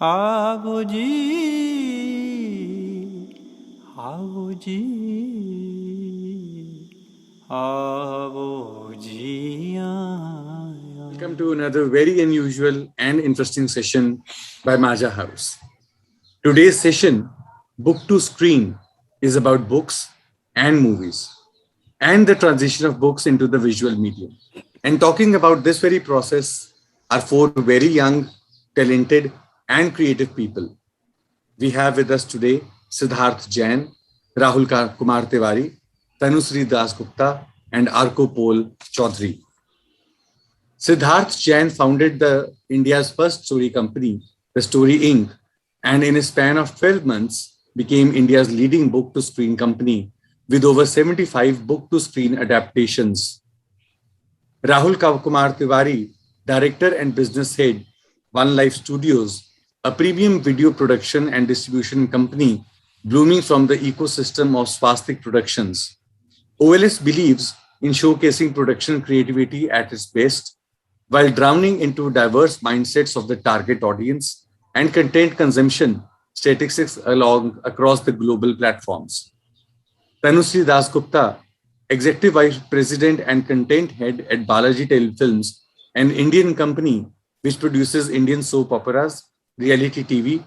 Welcome to another very unusual and interesting session by Majha House. Today's session, Book to Screen, is about books and movies and the transition of books into the visual medium. And talking about this very process are four very young, talented, and creative people. We have with us today Siddharth Jain, Rahul Kumar Tewary, Tanusri Dasgupta, and Arcopol Chaudhuri. Siddharth Jain founded India's first story company, The Story Inc., and in a span of 12 months became India's leading book-to-screen company with over 75 book-to-screen adaptations. Rahul Kumar Tewary, director and business head, One Life Studios, a premium video production and distribution company blooming from the ecosystem of Swastik Productions. OLS believes in showcasing production creativity at its best while drowning into diverse mindsets of the target audience and content consumption statistics across the global platforms. Tanusri Dasgupta, Executive Vice President and Content Head at Balaji Telefilms, an Indian company which produces Indian soap operas, reality TV,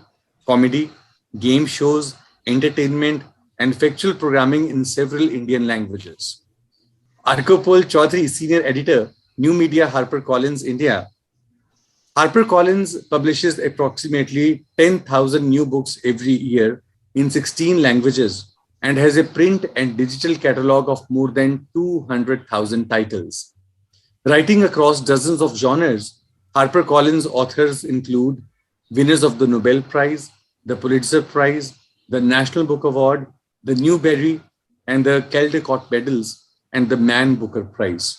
comedy, game shows, entertainment, and factual programming in several Indian languages. Arcopol Chaudhuri, Senior Editor, New Media HarperCollins India. HarperCollins publishes approximately 10,000 new books every year in 16 languages and has a print and digital catalog of more than 200,000 titles. Writing across dozens of genres, HarperCollins authors include winners of the Nobel Prize, the Pulitzer Prize, the National Book Award, the Newbery, and the Caldecott Medals, and the Man Booker Prize.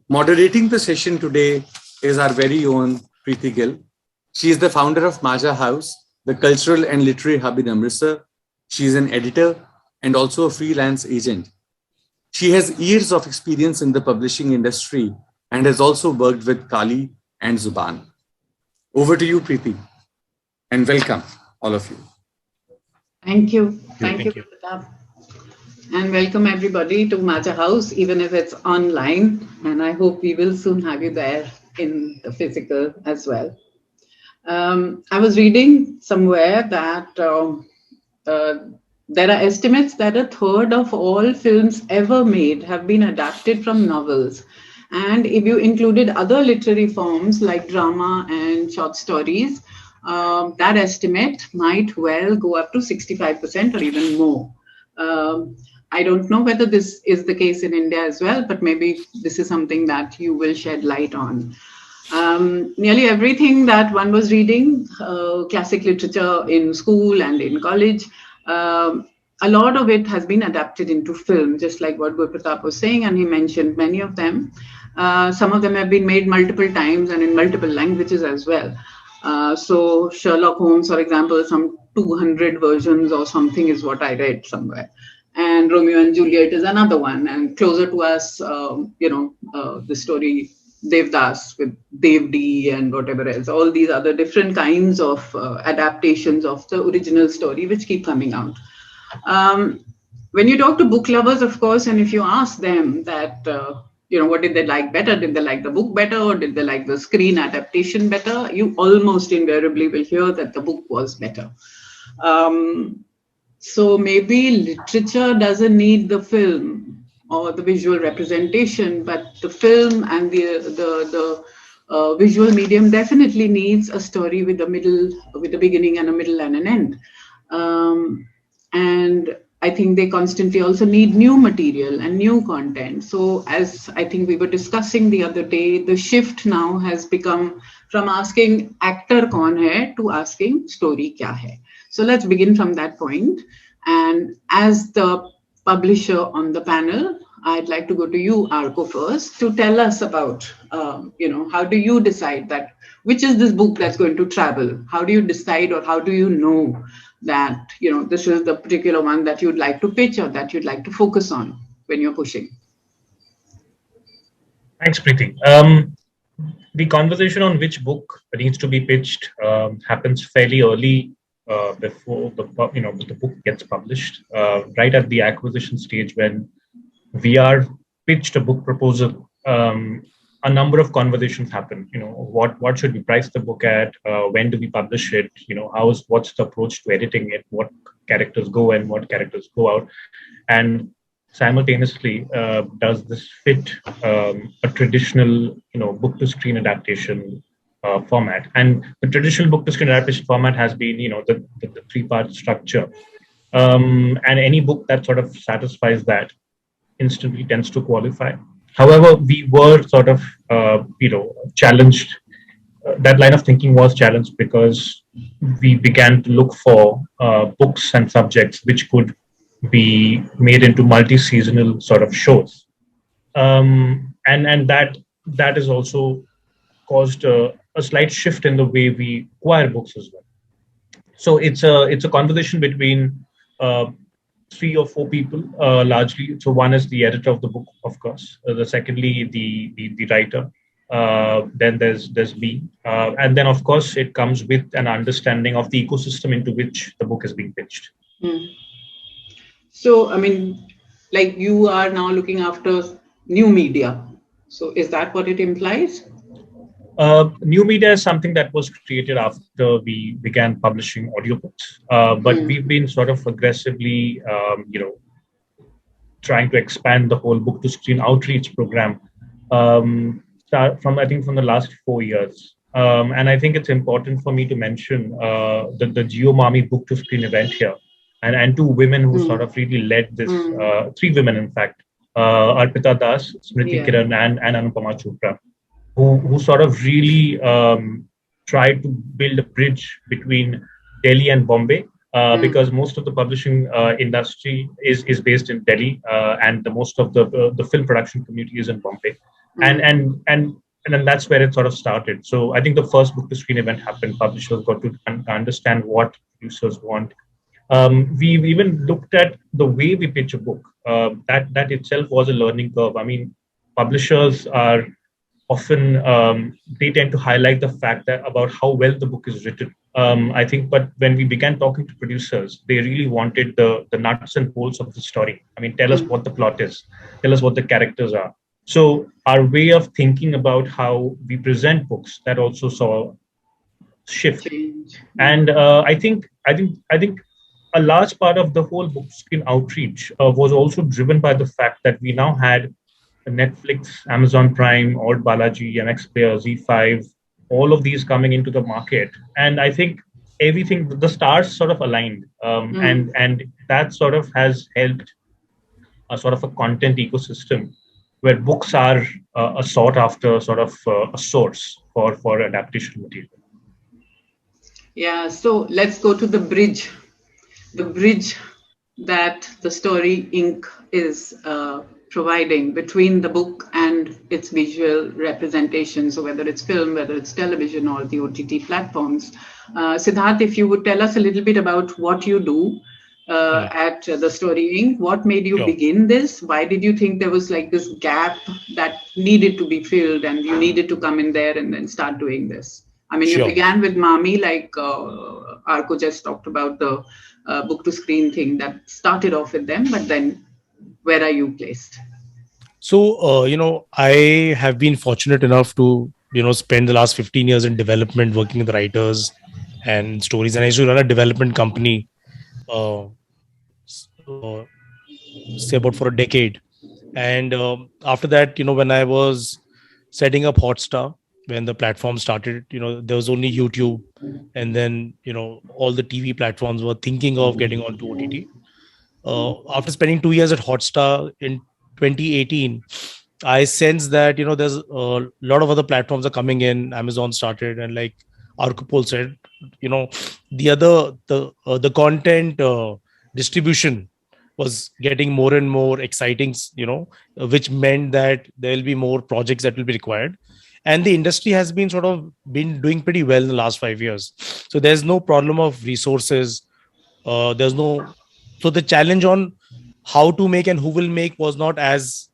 Moderating the session today is our very own Preeti Gill. She is the founder of Majha House, the cultural and literary hub in Amritsar. She is an editor and also a freelance agent. She has years of experience in the publishing industry and has also worked with Kali and Zuban. Over to you, Preeti, and welcome, all of you. Thank you. Thank you. And welcome everybody to Majha House, even if it's online. And I hope we will soon have you there in the physical as well. I was reading somewhere that there are estimates that a third of all films ever made have been adapted from novels. And if you included other literary forms like drama and short stories, that estimate might well go up to 65% or even more. I don't know whether this is the case in India as well, but maybe this is something that you will shed light on. Nearly everything that one was reading, classic literature in school and in college, a lot of it has been adapted into film, just like what Gurpratap was saying, and he mentioned many of them. Some of them have been made multiple times and in multiple languages as well. So Sherlock Holmes, for example, some 200 versions or something is what I read somewhere. And Romeo and Juliet is another one. And closer to us, the story Devdas with Dev D and whatever else, all these other different kinds of adaptations of the original story which keep coming out. When you talk to book lovers, of course, and if you ask them that, what did they like better? Did they like the book better or did they like the screen adaptation better? You almost invariably will hear that the book was better. So maybe literature doesn't need the film or the visual representation, but the film and the visual medium definitely needs a story with a beginning and a middle and an end. And I think they constantly also need new material and new content. So as I think we were discussing the other day, the shift now has become from asking actor kaun hai to asking story kya hai. So let's begin from that point. And as the publisher on the panel, I'd like to go to you, Arco, first to tell us about, how do you decide that which is this book that's going to travel? How do you decide, or how do you know that, this is the particular one that you'd like to pitch or that you'd like to focus on when you're pushing? Thanks, Preeti. The conversation on which book needs to be pitched happens fairly early before the book gets published, right at the acquisition stage when we are pitched a book proposal. A number of conversations happen. What should we price the book at? When do we publish it? What's the approach to editing it? What characters go in? What characters go out? And simultaneously, does this fit a traditional book to screen adaptation format? And the traditional book to screen adaptation format has been the three-part structure, and any book that sort of satisfies that instantly tends to qualify. However, we were sort of challenged. That line of thinking was challenged because we began to look for books and subjects which could be made into multi-seasonal sort of shows, and that has also caused a slight shift in the way we acquire books as well. So it's a conversation between three or four people, largely. So one is the editor of the book, of course. The secondly, the writer. Then there's me, and then of course it comes with an understanding of the ecosystem into which the book is being pitched. Hmm. So, I mean, like you are now looking after new media. So, is that what it implies? New media is something that was created after we began publishing audiobooks, but we've been sort of aggressively, trying to expand the whole book to screen outreach program from the last 4 years. And I think it's important for me to mention the Geo Mami book to screen event here, and two women who sort of really led this. Three women, in fact, Arpita Das, Smriti Kiran, and Anupama Chopra, who sort of really tried to build a bridge between Delhi and Bombay, because most of the publishing industry is based in Delhi, and most of the film production community is in Bombay, and then that's where it sort of started. So I think the first book to screen event happened. Publishers got to understand what producers want. We've even looked at the way we pitch a book. That itself was a learning curve. I mean, publishers are often they tend to highlight the fact that about how well the book is written. I think, but when we began talking to producers, they really wanted the nuts and bolts of the story. I mean, tell us what the plot is, tell us what the characters are. So our way of thinking about how we present books, that also saw shift. And I think a large part of the whole book screen outreach was also driven by the fact that we now had Netflix, Amazon Prime, Alt Balaji, MX Player, Z5, all of these coming into the market. And I think everything, the stars sort of aligned. And that sort of has helped a sort of a content ecosystem where books are a sought after sort of a source for adaptation material. Yeah, so let's go to the bridge. The bridge that the Story Inc. is providing between the book and its visual representation. So whether it's film, whether it's television or the OTT platforms. Siddharth, if you would tell us a little bit about what you do at the Story Inc. What made you begin this? Why did you think there was like this gap that needed to be filled and you needed to come in there and then start doing this? I mean, you began with Mami, like Arco just talked about the book to screen thing that started off with them, but then where are you placed? So, I have been fortunate enough to, spend the last 15 years in development, working with writers and stories. And I used to run a development company, say about for a decade. And after that, when I was setting up Hotstar, when the platform started, there was only YouTube. And then, all the TV platforms were thinking of getting onto OTT. After spending 2 years at Hotstar in 2018, I sense that, there's a lot of other platforms are coming in. Amazon started, and like Arcopol said, the content distribution was getting more and more exciting, which meant that there will be more projects that will be required. And the industry has been been doing pretty well in the last 5 years. So there's no problem of resources. So the challenge on how to make and who will make was not as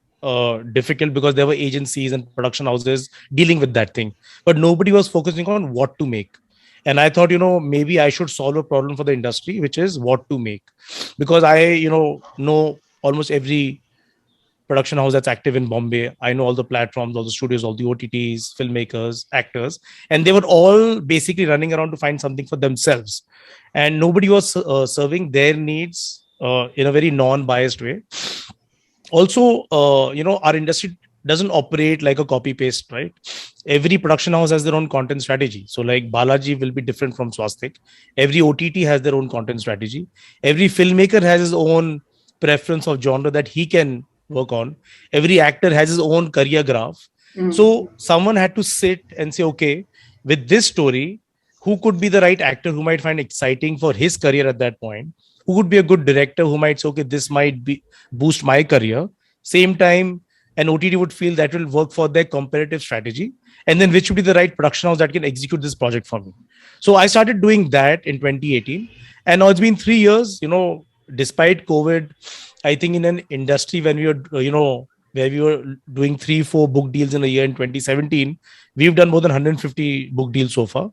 difficult because there were agencies and production houses dealing with that thing, but nobody was focusing on what to make. And I thought, maybe I should solve a problem for the industry, which is what to make, because I know almost every production house that's active in Bombay. I know all the platforms, all the studios, all the OTTs, filmmakers, actors, and they were all basically running around to find something for themselves, and nobody was serving their needs in a very non-biased way. Also, our industry doesn't operate like a copy paste, right? Every production house has their own content strategy. So like Balaji will be different from Swastik. Every OTT has their own content strategy. Every filmmaker has his own preference of genre that he can work on. Every actor has his own career graph. So someone had to sit and say, okay, with this story, who could be the right actor who might find exciting for his career at that point? Who would be a good director who might say, okay, this might be boost my career. Same time, an OTT would feel that will work for their competitive strategy. And then which would be the right production house that can execute this project for me. So I started doing that in 2018. And now it's been 3 years, despite COVID, I think in an industry when we were, where we were doing 3-4 book deals in a year in 2017, we've done more than 150 book deals so far.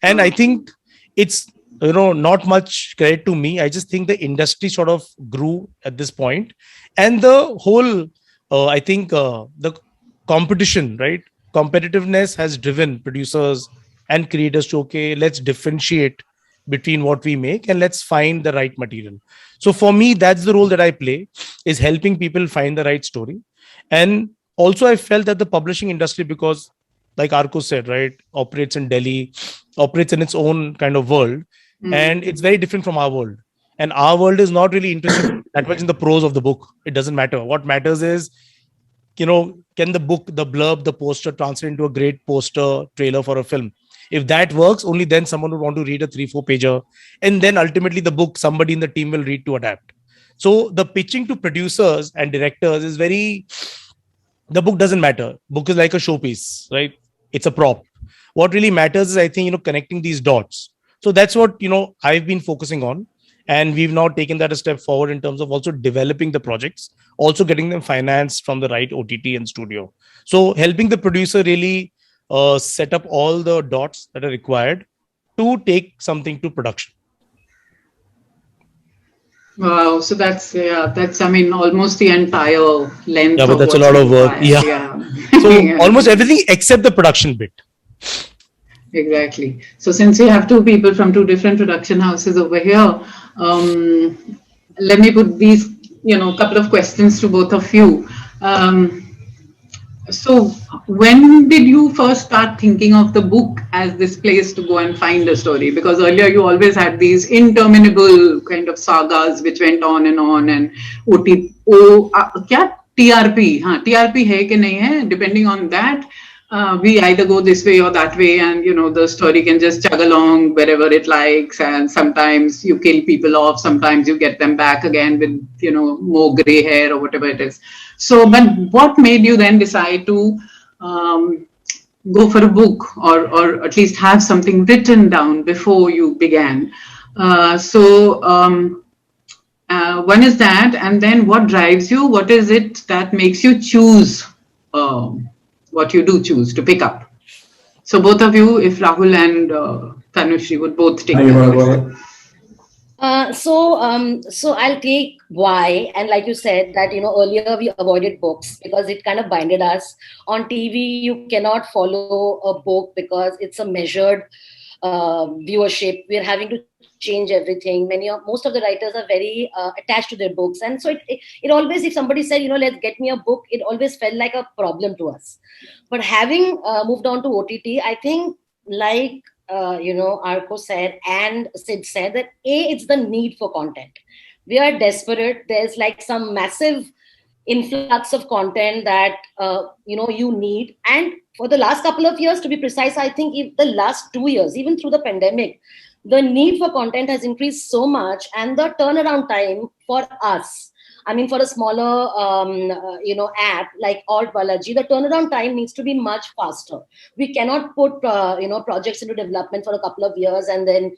And I think it's, not much credit to me. I just think the industry sort of grew at this point. And the whole, I think the competition, right? Competitiveness has driven producers and creators to, okay, let's differentiate between what we make and let's find the right material. So for me, that's the role that I play, is helping people find the right story. And also I felt that the publishing industry, because like Arco said, right, operates in Delhi, operates in its own kind of world. And it's very different from our world. And our world is not really interested that much in the prose of the book. It doesn't matter. What matters is, can the book, the blurb, the poster translate into a great poster trailer for a film? If that works, only then someone would want to read a 3-4 pager. And then ultimately the book, somebody in the team will read to adapt. So the pitching to producers and directors is very, the book doesn't matter. Book is like a showpiece, right? It's a prop. What really matters is, I think, connecting these dots. So that's what, I've been focusing on. And we've now taken that a step forward in terms of also developing the projects, also getting them financed from the right OTT and studio. So helping the producer really set up all the dots that are required to take something to production. Wow, so that's almost the entire length. Yeah, but that's a lot of work. Yeah. So almost everything except the production bit. Exactly. So since you have two people from two different production houses over here, let me put these, couple of questions to both of you. So when did you first start thinking of the book as this place to go and find a story? Because earlier you always had these interminable kind of sagas which went on, and TRP, TRP hai ki nahi hai, depending on that. We either go this way or that way, and the story can just chug along wherever it likes, and sometimes you kill people off, sometimes you get them back again with more gray hair or whatever it is. So but what made you then decide to go for a book, or at least have something written down before you began? One is that, and then what drives you? What is it that makes you choose what you do choose to pick up? So both of you, if Rahul and Tanusri would both take it. So I'll take why. And like you said that, earlier we avoided books because it kind of binded us. On TV, you cannot follow a book because it's a measured viewership. We're having to change everything. Most of the writers are very attached to their books. And so it always, if somebody said, let's get me a book, it always felt like a problem to us. But having moved on to OTT, I think like, Arco said and Sid said that it's the need for content. We are desperate. There's like some massive influx of content that, you need. And for the last couple of years, to be precise, I think the last 2 years, even through the pandemic, the need for content has increased so much, and the turnaround time for us I mean, for a smaller, app like Alt Balaji, the turnaround time needs to be much faster. We cannot put, projects into development for a couple of years and then,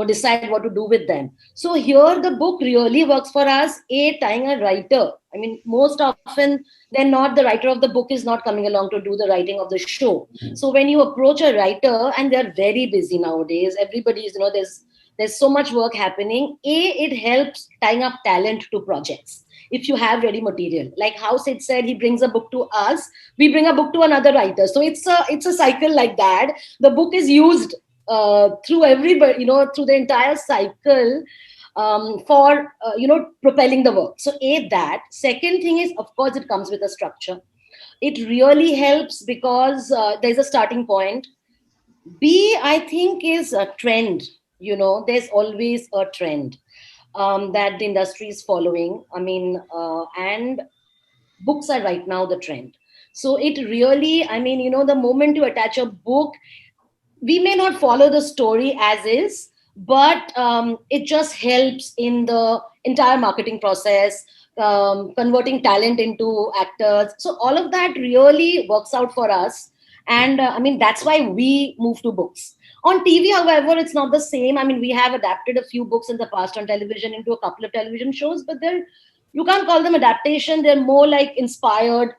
decide what to do with them. So here the book really works for us, tying a writer. I mean, most often the writer of the book is not coming along to do the writing of the show. So when you approach a writer, and they're very busy nowadays, everybody's, there's so much work happening. It helps tying up talent to projects. If you have ready material, like how Sid said, he brings a book to us, we bring a book to another writer. So it's a cycle like that. The book is used through everybody, through the entire cycle for propelling the work. So that. Second thing is, of course, it comes with a structure. It really helps because there's a starting point. B, I think, is a trend. There's always a trend that the industry is following. I mean, and books are right now the trend. So it really, I mean, the moment you attach a book, we may not follow the story as is, but it just helps in the entire marketing process, converting talent into actors. So all of that really works out for us. And I mean, that's why we move to books. On TV, however, it's not the same. I mean, we have adapted a few books in the past on television into a couple of television shows, but you can't call them adaptation. They're more like inspired,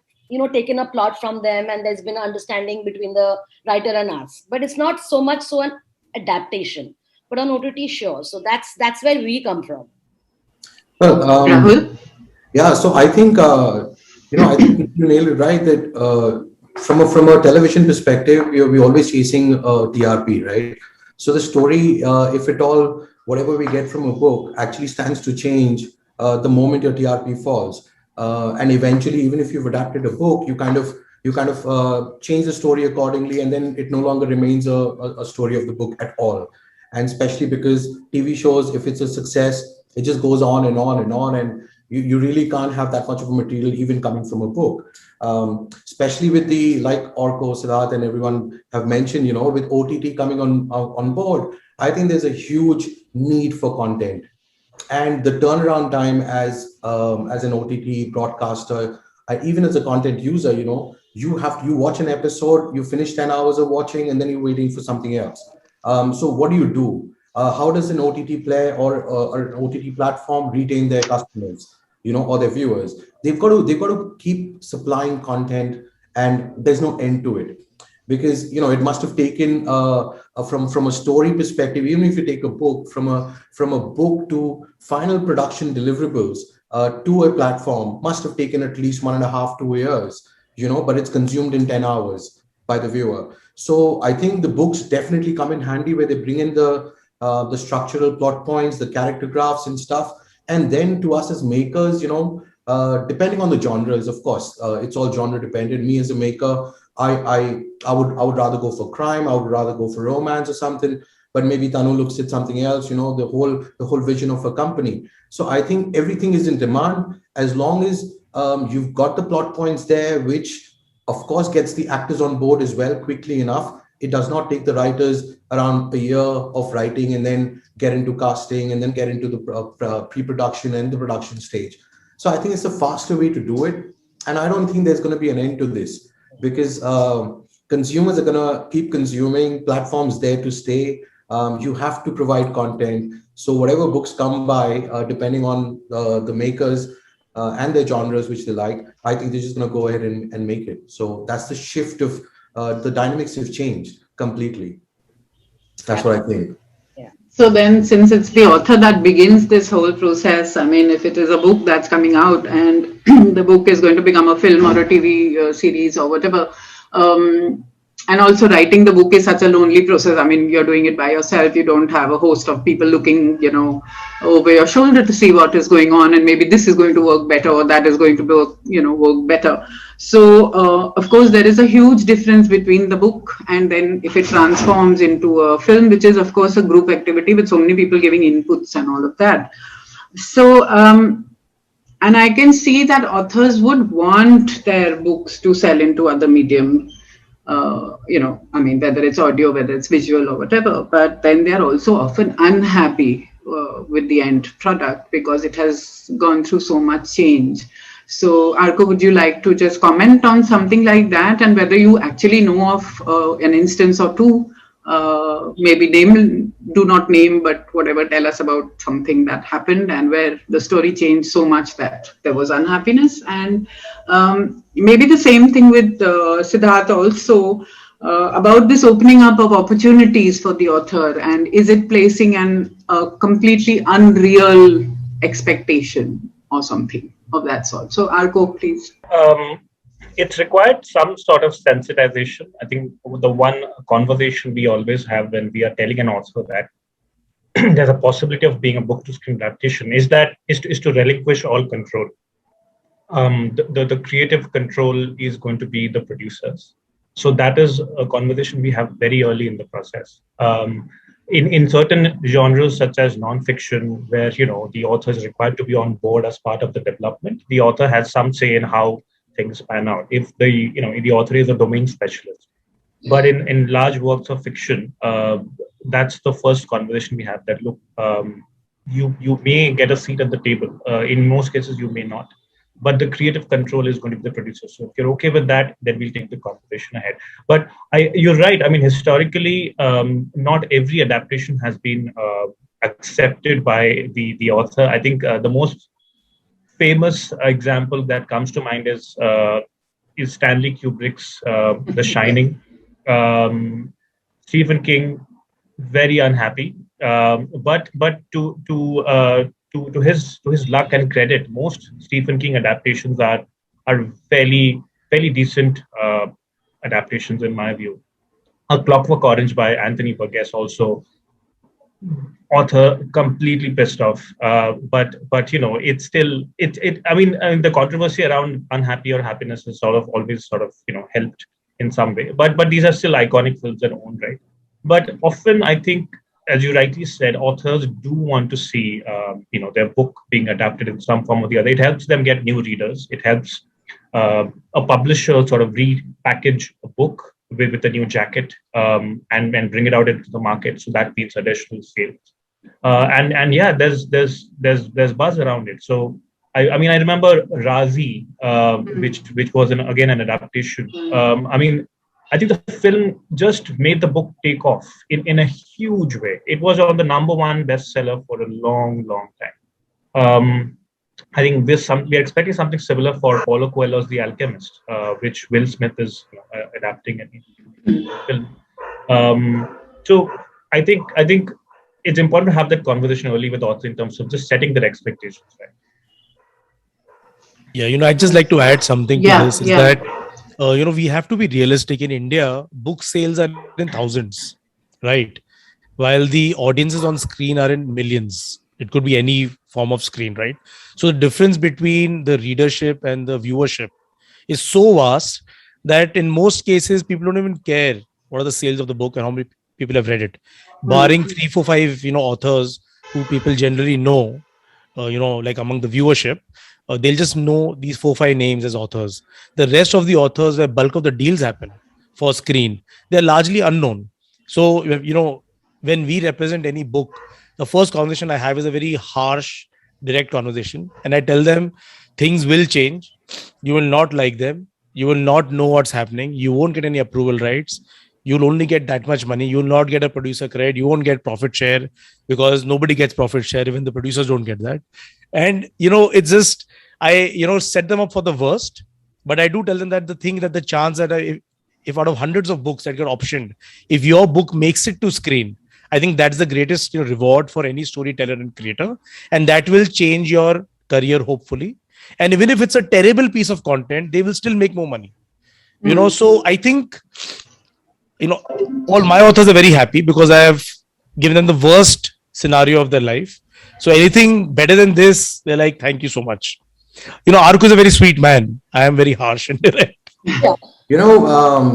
taken a plot from them, and there's been an understanding between the writer and us. But it's not so much so an adaptation. But on OTT, sure. So that's where we come from. Well, Rahul? yeah. So I think I think you nailed it right. That from a television perspective, we're always chasing TRP, right? So the story, if at all, whatever we get from a book actually stands to change the moment your TRP falls, and eventually, even if you've adapted a book, you kind of change the story accordingly, and then it no longer remains a story of the book at all. And especially because TV shows, if it's a success, it just goes on and on and on, and you really can't have that much of a material even coming from a book. Especially with like Orko, Siddharth, and everyone have mentioned, with OTT coming on board, I think there's a huge need for content. And the turnaround time as an OTT broadcaster, even as a content user, you watch an episode, you finish 10 hours of watching, and then you're waiting for something else. So what do? How does an OTT player or an OTT platform retain their customers, or their viewers? They've got to keep supplying content, and there's no end to it, because it must have taken from a story perspective. Even if you take a book from a book to final production deliverables to a platform, must have taken at least 1.5 to 2 years. But it's consumed in 10 hours by the viewer. So I think the books definitely come in handy, where they bring in the structural plot points, the character graphs and stuff. And then to us as makers, depending on the genres, of course, it's all genre dependent. Me as a maker, I would rather go for crime. I would rather go for romance or something. But maybe Tanu looks at something else. The whole vision of a company. So I think everything is in demand, as long as you've got the plot points there, which of course gets the actors on board as well quickly enough. It does not take the writers around a year of writing and then get into casting and then get into the pre-production and the production stage. So I think it's a faster way to do it. And I don't think there's going to be an end to this, because consumers are going to keep consuming, platforms there to stay. You have to provide content. So whatever books come by, depending on the makers and their genres which they like, I think they're just going to go ahead and make it. So that's the shift of the dynamics have changed completely. That's what I think. Yeah. So then, since it's the author that begins this whole process, I mean, if it is a book that's coming out and the book is going to become a film or a TV series or whatever, and also writing the book is such a lonely process. I mean, you're doing it by yourself. You don't have a host of people looking, over your shoulder to see what is going on, and maybe this is going to work better or that is going to work better. So, of course, there is a huge difference between the book and then if it transforms into a film, which is, of course, a group activity with so many people giving inputs and all of that. So, and I can see that authors would want their books to sell into other mediums. I mean, whether it's audio, whether it's visual or whatever, but then they're also often unhappy with the end product because it has gone through so much change. So, Arco, would you like to just comment on something like that and whether you actually know of an instance or two? Maybe do not name, but whatever, tell us about something that happened and where the story changed so much that there was unhappiness. And maybe the same thing with Siddharth also about this opening up of opportunities for the author. And is it placing a completely unreal expectation or something of that sort? So, Arco, please. It's required some sort of sensitization. I think the one conversation we always have when we are telling an author that there's a possibility of being a book to screen adaptation is to relinquish all control. The creative control is going to be the producers. So that is a conversation we have very early in the process. In certain genres such as non-fiction, where the author is required to be on board as part of the development, the author has some say in how things pan out if the author is a domain specialist. But in large works of fiction, that's the first conversation we have, that look, you may get a seat at the table. In most cases you may not, but the creative control is going to be the producer. So if you're okay with that, then we'll take the conversation ahead. But you're right. I mean, historically, not every adaptation has been accepted by the author. I think the most famous example that comes to mind is Stanley Kubrick's The Shining. Stephen King, very unhappy, but to his luck and credit, most Stephen King adaptations are fairly decent adaptations in my view. A Clockwork Orange by Anthony Burgess also. Author completely pissed off, but it's still I mean the controversy around unhappy or happiness is always helped in some way, but these are still iconic films in their own right. But often I think, as you rightly said, authors do want to see their book being adapted in some form or the other. It helps them get new readers. It helps a publisher sort of repackage a book with a new jacket and bring it out into the market. So that means additional sales. And yeah, there's buzz around it. So I mean, I remember Razi, which was again an adaptation. I mean, I think the film just made the book take off in a huge way. It was on the #1 bestseller for a long time. I think we're expecting something similar for Paulo Coelho's The Alchemist, which Will Smith is adapting in film. So I think it's important to have that conversation early with authors in terms of just setting their expectations, right? Yeah, I'd just like to add something to this. Is that we have to be realistic. In India, book sales are in thousands, right? While the audiences on screen are in millions. It could be any form of screen, right? So the difference between the readership and the viewership is so vast that in most cases, people don't even care what are the sales of the book and how many people have read it. Barring 3, 4, 5, authors who people generally know, like among the viewership, they'll just know these 4, 5 names as authors. The rest of the authors, where bulk of the deals happen for screen, they're largely unknown. So, when we represent any book, the first conversation I have is a very harsh, direct conversation. And I tell them things will change. You will not like them. You will not know what's happening. You won't get any approval rights. You'll only get that much money. You will not get a producer credit. You won't get profit share because nobody gets profit share. Even the producers don't get that. And, it's just, I, set them up for the worst. But I do tell them that the chance that if out of hundreds of books that get optioned, if your book makes it to screen, I think that's the greatest reward for any storyteller and creator. And that will change your career, hopefully. And even if it's a terrible piece of content, they will still make more money. So I think, all my authors are very happy because I have given them the worst scenario of their life. So anything better than this, they're like, thank you so much. Arco is a very sweet man. I am very harsh and direct. Yeah.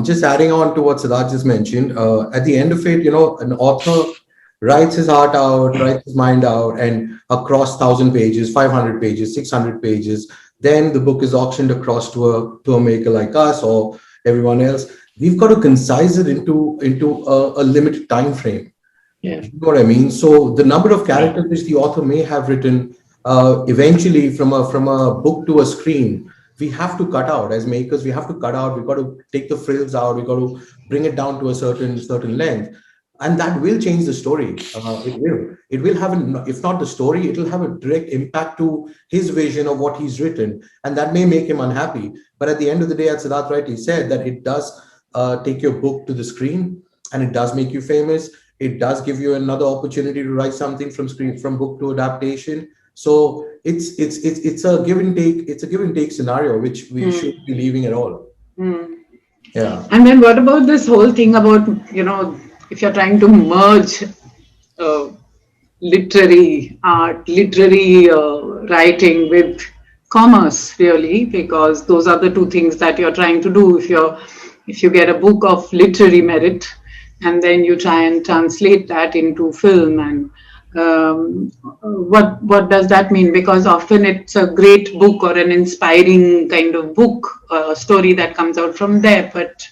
Just adding on to what Siddharth just mentioned, at the end of it, an author writes his heart out, writes his mind out, and across 1,000 pages, 500 pages, 600 pages, then the book is auctioned across to a maker like us or everyone else. We've got to concise it into a limited time frame. Yeah. You know what I mean? So the number of characters which the author may have written, eventually from a book to a screen, we have to cut out as makers. We have to cut out. We've got to take the frills out. We've got to bring it down to a certain length, and that will change the story. It will. It will have, if not the story, it will have a direct impact to his vision of what he's written, and that may make him unhappy. But at the end of the day, as Siddharth rightly said, that it does take your book to the screen, and it does make you famous. It does give you another opportunity to write something from screen, from book to adaptation. So it's a give and take. It's a give and take scenario which we shouldn't be leaving at all. Yeah. And then what about this whole thing about, if you're trying to merge uh, literary art, literary writing with commerce, really, because those are the two things that you're trying to do. If you get a book of literary merit and then you try and translate that into film, and what does that mean? Because often it's a great book or an inspiring kind of book, story that comes out from there, but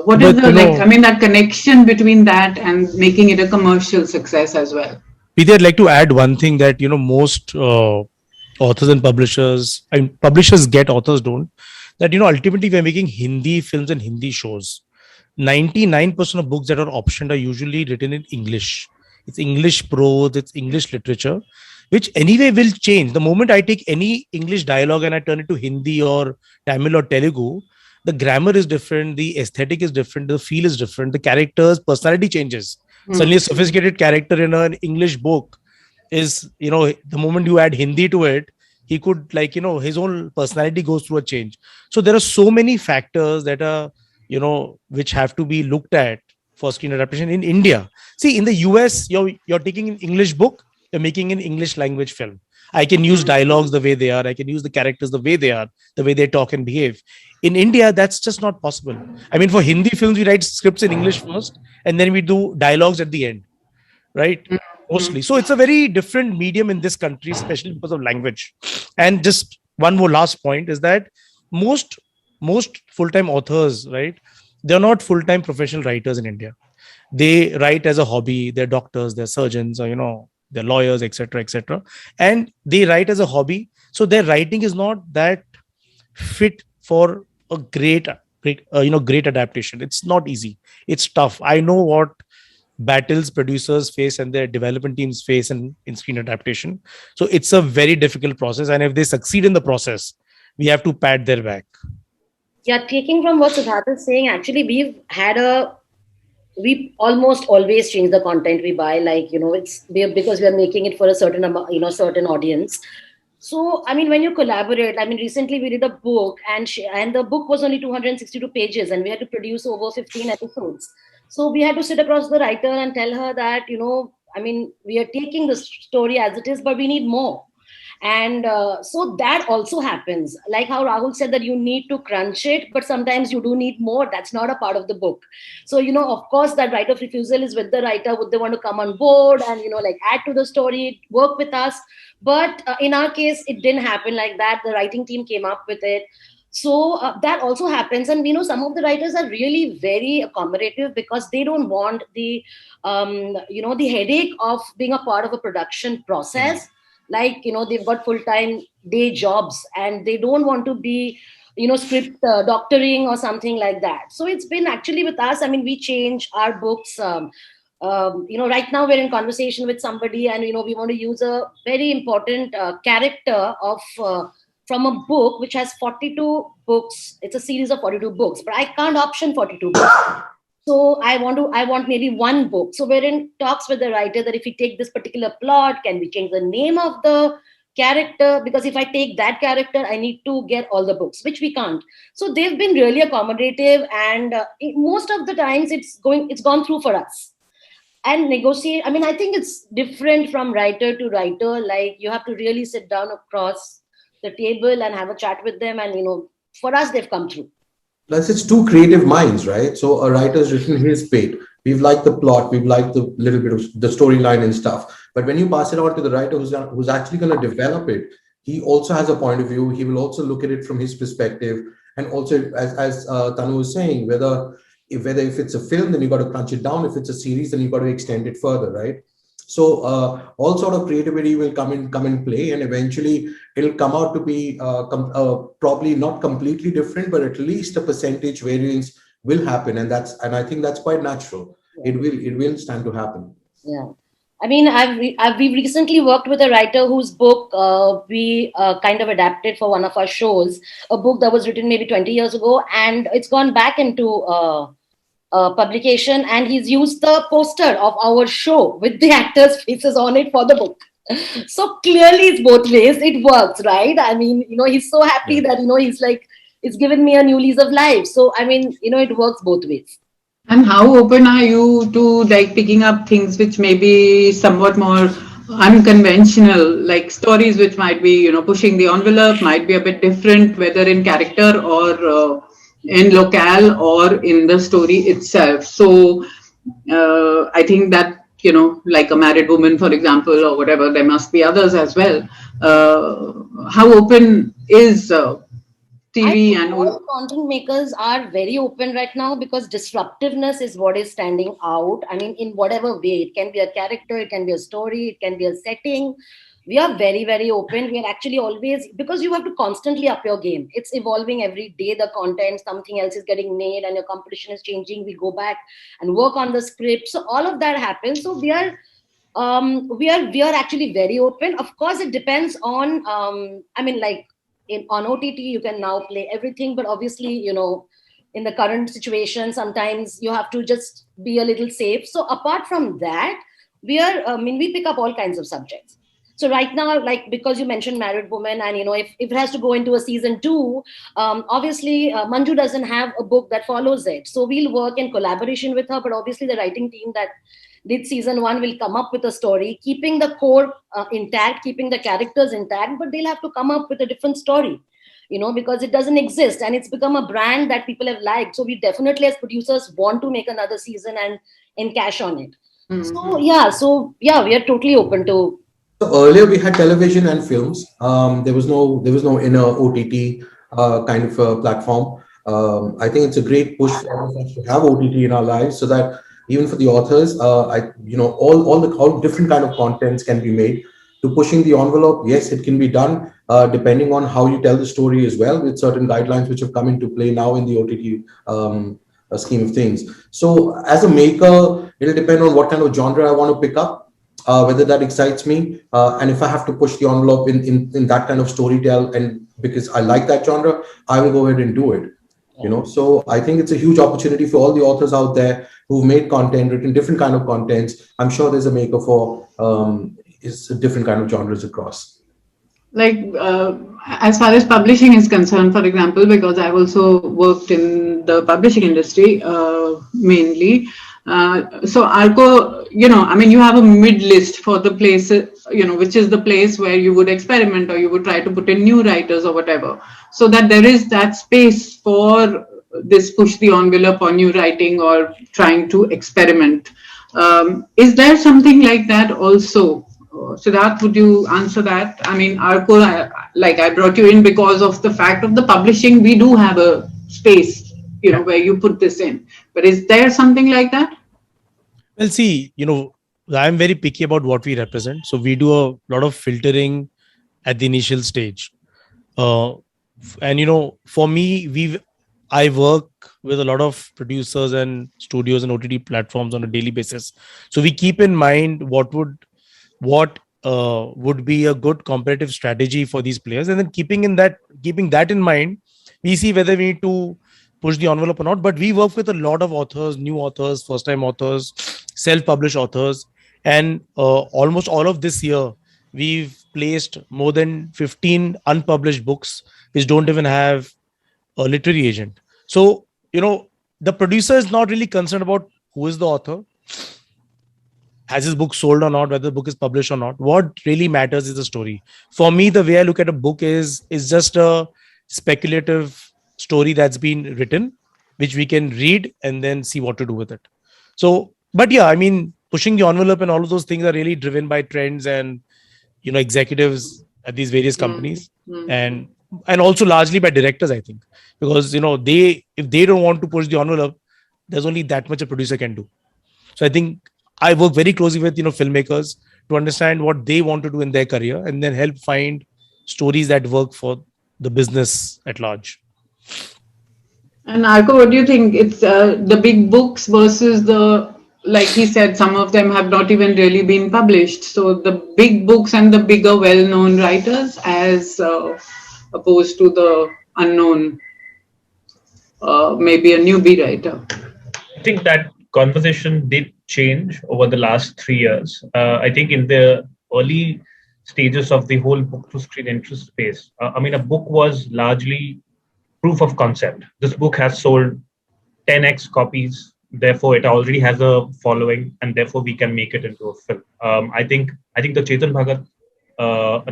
what is that connection between that and making it a commercial success as well? Preeti, I'd like to add one thing that, most authors and publishers, publishers get, authors don't, that, ultimately we're making Hindi films and Hindi shows. 99% of books that are optioned are usually written in English. It's English prose, it's English literature, which anyway will change. The moment I take any English dialogue and I turn it to Hindi or Tamil or Telugu, the grammar is different, the aesthetic is different, the feel is different, the character's personality changes. Suddenly a sophisticated character in an English book is, the moment you add Hindi to it, he could, his whole personality goes through a change. So there are so many factors that are, which have to be looked at for screen adaptation in India. See, in the US, you're taking an English book, you're making an English language film. I can use dialogues the way they are. I can use the characters the way they are, the way they talk and behave. In India, that's just not possible. I mean, for Hindi films, we write scripts in English first, and then we do dialogues at the end, right? Mostly. So it's a very different medium in this country, especially because of language. And just one more last point is that most full-time authors, right? They're not full-time professional writers in India. They write as a hobby. They're doctors, they're surgeons, or they're lawyers, etc., etc. And they write as a hobby. So their writing is not that fit for a great adaptation. It's not easy. It's tough. I know what battles producers face and their development teams face in screen adaptation. So it's a very difficult process. And if they succeed in the process, we have to pat their back. Yeah, taking from what Siddharth is saying, actually, we almost always change the content we buy, because we are making it for a certain amount, certain audience. So, I mean, when you collaborate, recently we did a book and the book was only 262 pages and we had to produce over 15 episodes. So we had to sit across the writer and tell her that, we are taking the story as it is, but we need more. And so that also happens, like how Rahul said that you need to crunch it, but sometimes you do need more. That's not a part of the book. So, of course, that right of refusal is with the writer. Would they want to come on board and, add to the story, work with us? But in our case, it didn't happen like that. The writing team came up with it. So that also happens. And, some of the writers are really very accommodative because they don't want the headache of being a part of a production process. They've got full-time day jobs and they don't want to be, script doctoring or something like that. So it's been actually with us. We change our books. Right now we're in conversation with somebody and, we want to use a very important character of from a book which has 42 books. It's a series of 42 books, but I can't option 42 books. So I want maybe one book. So we're in talks with the writer that if we take this particular plot, can we change the name of the character? Because if I take that character, I need to get all the books, which we can't. So they've been really accommodative, and most of the times it's gone through for us. And negotiate. I think it's different from writer to writer. Like you have to really sit down across the table and have a chat with them. And for us, they've come through. Plus, it's two creative minds, right? So a writer's written his bit. We've liked the plot. We've liked the little bit of the storyline and stuff. But when you pass it on to the writer who's actually going to develop it, he also has a point of view. He will also look at it from his perspective. And also, as Tanu was saying, whether if it's a film, then you got to crunch it down. If it's a series, then you got to extend it further, right? So all sort of creativity will come in play, and eventually it'll come out to be probably not completely different, but at least a percentage variance will happen, and I think that's quite natural. Yeah. It will stand to happen. Yeah. I mean, we've recently worked with a writer whose book we kind of adapted for one of our shows, a book that was written maybe 20 years ago, and it's gone back into publication, and he's used the poster of our show with the actors' faces on it for the book. So clearly it's both ways. It works, right? I mean, he's so happy that, he's like, it's given me a new lease of life. So, I mean, it works both ways. And how open are you to like picking up things which may be somewhat more unconventional, like stories which might be, pushing the envelope, might be a bit different, whether in character or in locale or in the story itself. So I think that, like a married woman, for example, or whatever, there must be others as well. How open is TV and all content makers are very open right now, because disruptiveness is what is standing out. I mean, in whatever way, it can be a character, it can be a story, it can be a setting. We are very, very open. We are actually always, because you have to constantly up your game. It's evolving every day, the content, something else is getting made and your competition is changing. We go back and work on the script. So all of that happens. So we are actually very open. Of course, it depends on, on OTT, you can now play everything, but obviously, in the current situation, sometimes you have to just be a little safe. So apart from that, we pick up all kinds of subjects. So right now, like, because you mentioned married woman, and if it has to go into a season 2, obviously Manju doesn't have a book that follows it. So we'll work in collaboration with her, but obviously the writing team that did season 1 will come up with a story, keeping the core intact, keeping the characters intact, but they'll have to come up with a different story, because it doesn't exist and it's become a brand that people have liked. So we definitely as producers want to make another season and cash on it. Mm-hmm. So we are totally open to. So earlier we had television and films. There was no inner OTT kind of platform. I think it's a great push for us to have OTT in our lives, so that even for the authors, all different kind of contents can be made. To pushing the envelope, yes, it can be done depending on how you tell the story as well, with certain guidelines which have come into play now in the OTT scheme of things. So as a maker, it'll depend on what kind of genre I want to pick up. Whether that excites me, and if I have to push the envelope in that kind of storytell, and because I like that genre, I will go ahead and do it. So I think it's a huge opportunity for all the authors out there who've made content, written different kind of contents. I'm sure there's a maker for is different kind of genres across. Like as far as publishing is concerned, for example, because I've also worked in the publishing industry mainly. So Arco, you have a mid list for the places, which is the place where you would experiment or you would try to put in new writers or whatever, so that there is that space for this push the envelope or new writing or trying to experiment. Is there something like that also? Siddharth, would you answer that? I mean, Arco, I brought you in because of the fact of the publishing. We do have a space, where you put this in. But is there something like that? Well, see, I'm very picky about what we represent. So we do a lot of filtering at the initial stage. And, for me, I work with a lot of producers and studios and OTT platforms on a daily basis. So we keep in mind what would be a good competitive strategy for these players, and then keeping that in mind, we see whether we need to push the envelope or not. But we work with a lot of authors, new authors, first-time authors, self-published authors, and almost all of this year, we've placed more than 15 unpublished books which don't even have a literary agent. So, the producer is not really concerned about who is the author, has his book sold or not, whether the book is published or not. What really matters is the story. For me, the way I look at a book is just a speculative story that's been written, which we can read and then see what to do with it. So, but yeah, I mean, pushing the envelope and all of those things are really driven by trends and, executives at these various companies, and also largely by directors, I think, because, if they don't want to push the envelope, there's only that much a producer can do. So I think I work very closely with filmmakers to understand what they want to do in their career, and then help find stories that work for the business at large. And Arko, what do you think? It's the big books versus like he said, some of them have not even really been published. So the big books and the bigger, well-known writers, as opposed to the unknown, maybe a newbie writer. I think that conversation did change over the last 3 years. I think in the early stages of the whole book to screen interest space, a book was largely proof of concept. This book has sold 10x copies, therefore it already has a following, and therefore we can make it into a film. I think the Chetan Bhagat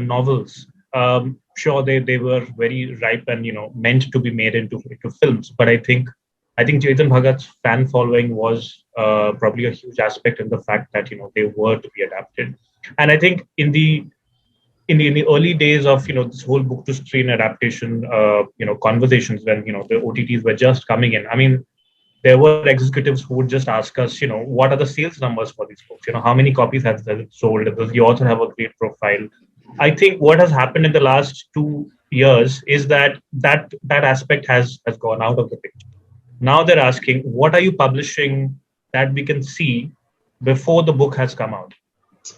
novels, sure they were very ripe and meant to be made into films, but I think Chetan Bhagat's fan following was probably a huge aspect in the fact that they were to be adapted. And I think in the early days of this whole book to screen adaptation conversations, when the OTTs were just coming in, I mean, there were executives who would just ask us, what are the sales numbers for these books? How many copies has it sold? Does the author have a great profile? I think what has happened in the last 2 years is that aspect has gone out of the picture. Now they're asking, what are you publishing that we can see before the book has come out?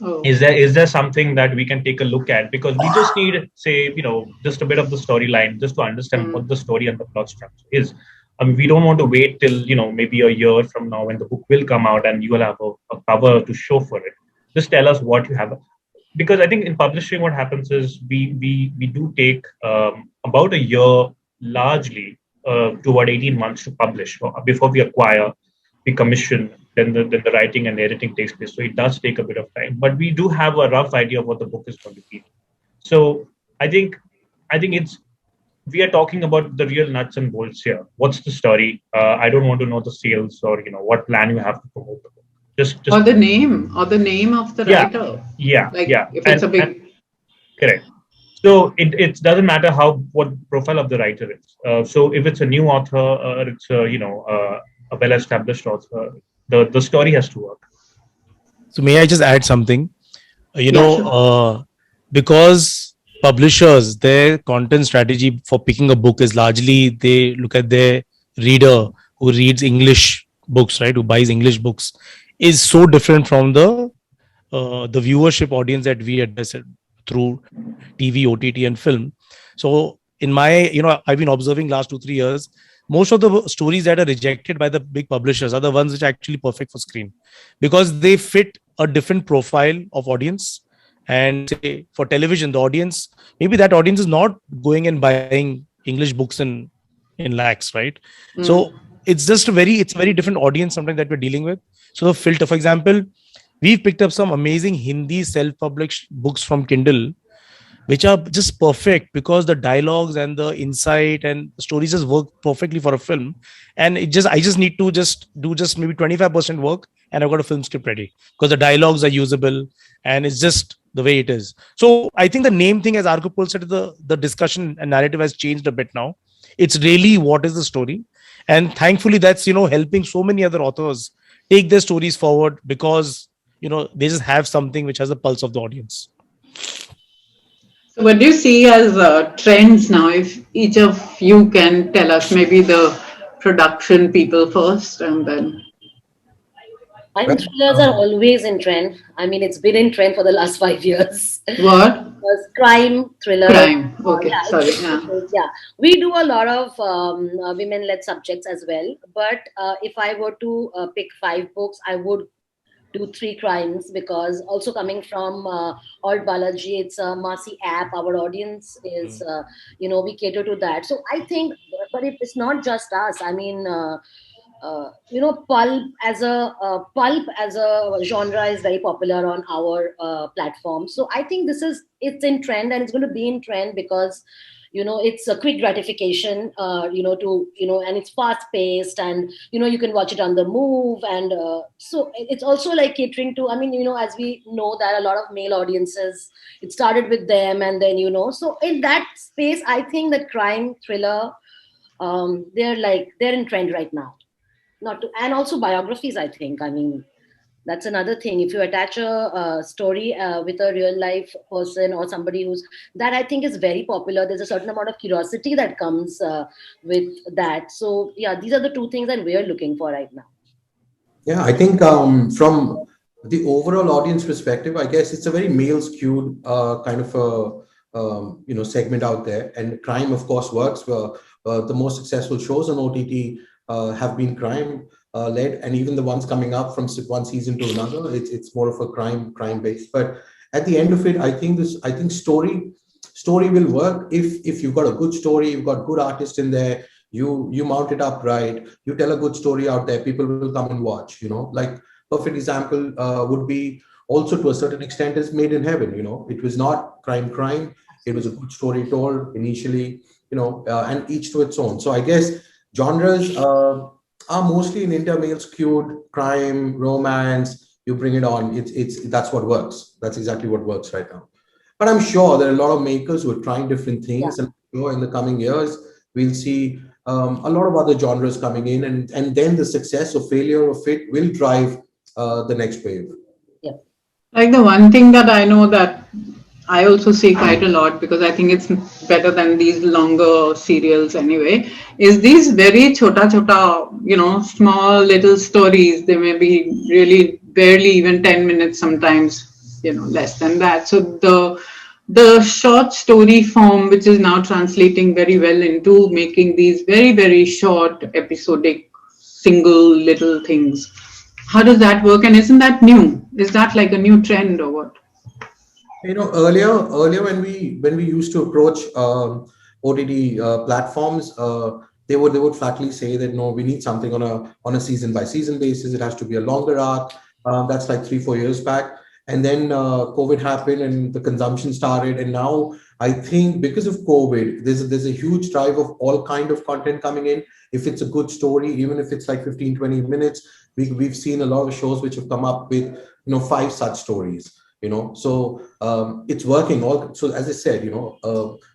Oh. Is there something that we can take a look at? Because we just need, say, just a bit of the storyline just to understand what the story and the plot structure is. We don't want to wait till maybe a year from now when the book will come out and you will have a cover to show for it. Just tell us what you have, because I think in publishing what happens is we do take about a year, largely to about 18 months to publish before we acquire, we commission, then the writing and editing takes place. So it does take a bit of time, but we do have a rough idea of what the book is going to be. So I think we are talking about the real nuts and bolts here. What's the story? I don't want to know the sales or what plan you have to promote the book. Just or the name of the writer. Yeah. Like yeah. if it's a big. Correct. So it doesn't matter what profile of the writer is. So if it's a new author, or it's a well-established author, the story has to work. So may I just add something? Sure. Because publishers, their content strategy for picking a book is largely they look at their reader who reads English books, right? Who buys English books, is so different from the viewership audience that we address it through TV, OTT, and film. So in my, I've been observing last 2-3 years, most of the stories that are rejected by the big publishers are the ones which are actually perfect for screen, because they fit a different profile of audience. And say for television, the audience, maybe that audience is not going and buying English books in lakhs, right? So it's just a very different audience sometimes that we're dealing with. So the filter, for example, we've picked up some amazing Hindi self-published books from Kindle, which are just perfect because the dialogues and the insight and the stories just work perfectly for a film. And I just need to do maybe 25% work, and I've got a film script ready because the dialogues are usable and it's just the way it is. So I think the name thing, as Arcopol said, the discussion and narrative has changed a bit now. It's really what is the story. And thankfully that's, helping so many other authors take their stories forward because, they just have something which has the pulse of the audience. So what do you see as trends now? If each of you can tell us, maybe the production people first, and then. I think thrillers are always in trend. I mean, it's been in trend for the last 5 years. What? Crime, thriller. Crime. Okay, sorry. Yeah. We do a lot of women-led subjects as well. But if I were to pick 5 books, I would do 3 crimes, because also coming from Alt Balaji, it's a Masi app. Our audience is, we cater to that. So I think, but it's not just us. I mean, pulp as a genre is very popular on our platform. So I think it's in trend, and it's going to be in trend because it's a quick gratification, and it's fast paced, and you can watch it on the move, and so it's also like catering to, as we know that a lot of male audiences, it started with them, and then so in that space, I think that crime, thriller, they're in trend right now. not to, and also biographies, I think. I mean, that's another thing. If you attach a story with a real life person or somebody who's, that I think is very popular. There's a certain amount of curiosity that comes with that. So yeah, these are the two things that we're looking for right now. Yeah, I think from the overall audience perspective, I guess it's a very male skewed kind of a segment out there, and crime, of course, works. The most successful shows on OTT have been crime led, and even the ones coming up from one season to another, it's more of a crime based. But at the end of it, I think story will work if you've got a good story, you've got good artists in there. You mount it up right, you tell a good story out there, people will come and watch. Like perfect example would be also to a certain extent is Made in Heaven. It was not crime, it was a good story told initially, and each to its own. So I guess genres are mostly in India male skewed, crime, romance. You bring it on, that's what works. That's exactly what works right now. But I'm sure there are a lot of makers who are trying different things, and in the coming years we'll see a lot of other genres coming in, and then the success or failure of it will drive the next wave. Yeah. Like the one thing that I know that I also see quite a lot, because I think it's better than these longer serials anyway, is these very chota, small little stories. They may be really barely even 10 minutes sometimes, less than that. So the short story form, which is now translating very well into making these very, very short episodic single little things. How does that work? And isn't that new? Is that like a new trend or what? Earlier when we used to approach OTT platforms, they would flatly say that no, we need something on a season by season basis. It has to be a longer arc. That's like 3-4 years back. And then COVID happened and the consumption started. And now I think because of COVID, there's a huge drive of all kind of content coming in. If it's a good story, even if it's like 15-20 minutes, we've seen a lot of shows which have come up with 5 such stories. So it's working. So as I said,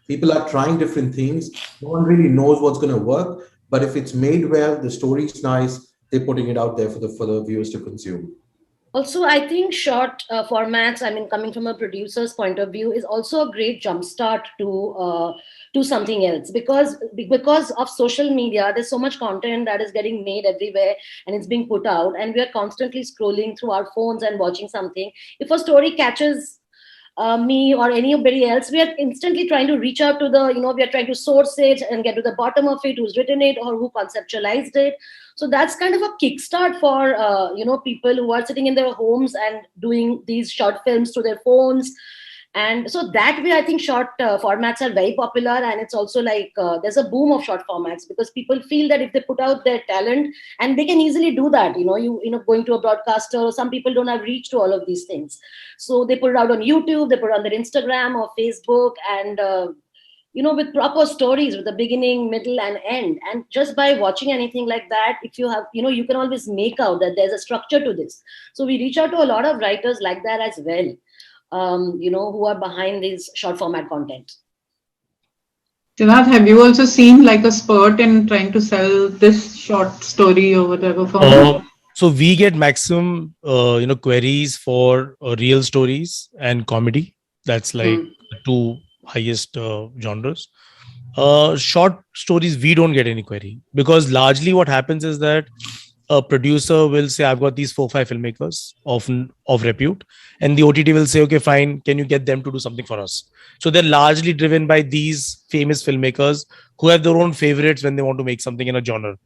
people are trying different things. No one really knows what's going to work. But if it's made well, the story's nice, they're putting it out there for the viewers to consume. Also, I think short formats, I mean, coming from a producer's point of view, is also a great jumpstart to something else, because of social media. There's so much content that is getting made everywhere and it's being put out, and we are constantly scrolling through our phones and watching something. If a story catches me or anybody else, we are instantly trying to reach out to we are trying to source it and get to the bottom of it, who's written it or who conceptualized it. So that's kind of a kickstart for people who are sitting in their homes and doing these short films through their phones. And so that way, I think short formats are very popular. And it's also like there's a boom of short formats, because people feel that if they put out their talent, and they can easily do that, going to a broadcaster, some people don't have reach to all of these things. So they put it out on YouTube, they put it on their Instagram or Facebook, and with proper stories, with a beginning, middle, and end. And just by watching anything like that, if you have, you can always make out that there's a structure to this. So we reach out to a lot of writers like that as well, who are behind these short format content. Siddharth, have you also seen like a spurt in trying to sell this short story or whatever format? So we get maximum, queries for real stories and comedy. That's like the two highest genres. Short stories, we don't get any query, because largely what happens is that a producer will say, I've got these 4-5 filmmakers of repute, and the OTT will say, okay, fine, can you get them to do something for us? So they're largely driven by these famous filmmakers who have their own favorites when they want to make something in a genre.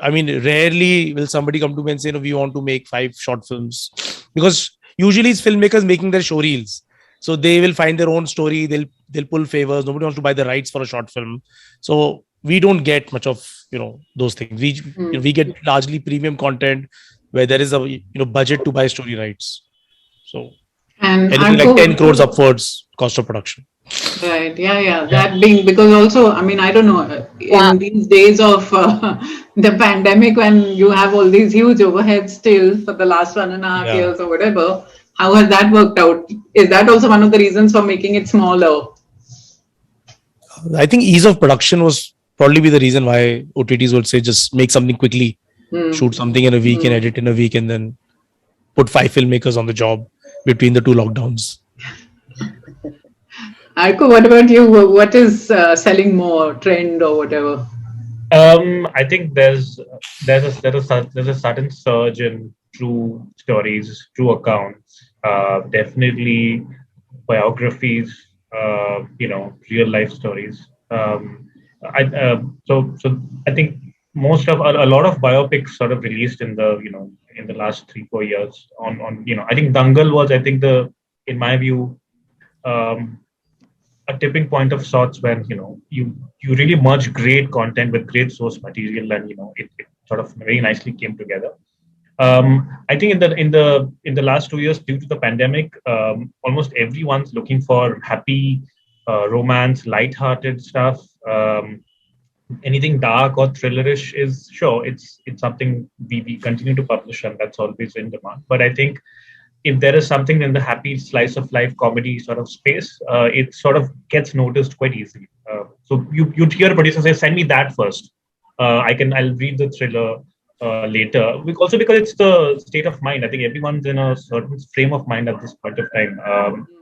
I mean, rarely will somebody come to me and say, no, we want to make 5 short films, because usually it's filmmakers making their show reels. So they will find their own story. They'll pull favors. Nobody wants to buy the rights for a short film. So we don't get much of those things. We get largely premium content where there is a budget to buy story rights. So and anything like 10 crores upwards cost of production. Right. Yeah. That being, because also, I mean, I don't know, in these days of the pandemic, when you have all these huge overheads still for the last 1.5 years or whatever, how has that worked out? Is that also one of the reasons for making it smaller? I think ease of production was probably be the reason why OTTs would say just make something quickly, shoot something in a week and edit in a week, and then put 5 filmmakers on the job between the two lockdowns. Aiko, what about you? What is selling more, trend or whatever? I think there's a sudden surge in true stories, true accounts, definitely biographies, real life stories. So I think a lot of biopics sort of released in the last 3-4 years on I think Dangal was, I think, the in my view, a tipping point of sorts when you really merge great content with great source material, and it sort of very nicely came together. I think in the last 2 years, due to the pandemic, almost everyone's looking for happy romance, light-hearted stuff. Anything dark or thrillerish is sure it's something we continue to publish, and that's always in demand. But I think if there is something in the happy slice of life comedy sort of space, it sort of gets noticed quite easily. So you'd hear a producer say, "Send me that first. I'll read the thriller later." Also because it's the state of mind. I think everyone's in a certain frame of mind at this point of time,